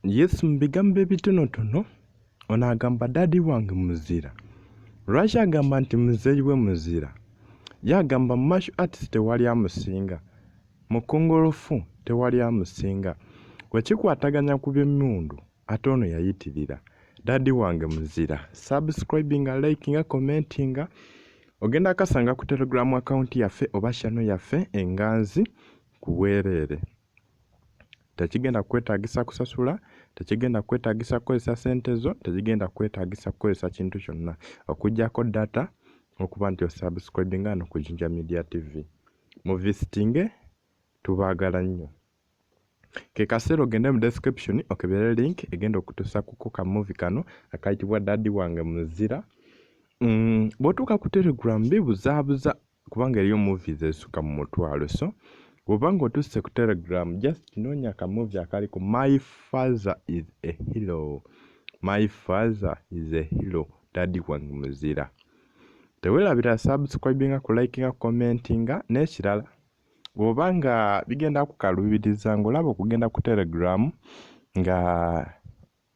Yes, mbigambo ebitonotono ono agamba dadi wange muzira. Lwaki agamba nti muzeeyi we muzira? Yagamba mu martial arts tewali amusinga, mu kongolofu tewali amusinga, wekikwataganya ku by'emmundu ate ono yayitirira. Dadi wange muzira. Subscribinga, likinga, commentinga. Ogenda kasanga ku Telegram account yaffe oba channel yaffe Enganzi Kuweerere. Tekigenda kwetagisa kusasula, tekigenda kwetagisa kukozesa sente zo, tekigenda kwetagisa kukozesa kintu kyonna okuggyako data okuba nti osubscribinga no ku Jinja Media TV. Mu visitinge tubaagala nnyo. Ke kaseera ogende mu description okebere link egenda okutuusa ku ka movie kano akayitibwa Dadi wange muzira. Bw'otuuka ku Telegram bibuzaabuza kubanga eriyo movies ezisuka mu mutwalo, so bw'obanga otuuse ku Telegram just noonya ka movie akali ku My Father is a Hero. My Father is a Hero, Dadi wange muzira. Teweerabira subscribinga, ku likinga, commentinga n'ekirala. Bw'obanga bigenda kukalubiriza ng'olaba okugenda ku Telegram nga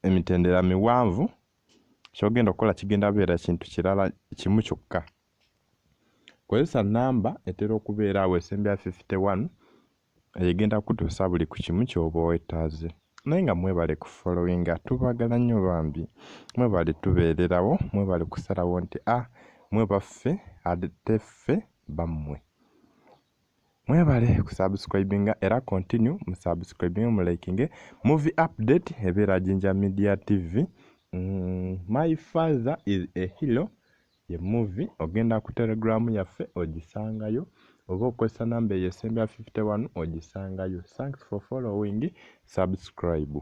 emitendera miwanvu, ky'ogenda okukola kigenda beera kintu kirala kimu kyokka. Kozesa namba etera okubeera awo esembya 51 egenda kutuusa buli ku kimu ky'oba weetaaze. Naye nga mwebale ku followinga, tubaagala nnyo bambi. Mwebale tubeererawo, mwebale kusalawo nti mwe baffe ate ffe bammwe. Mwebale kusubscribinga era continue mu subscribing mu liking. Movie update ebeera Jinja Media TV. My Father is a Hero ye movie. Ogenda ku Telegram yaffe ogisangayo, oba okozesa namba eyo esembya 51 ogisangayo. Thanks for following, subscribe.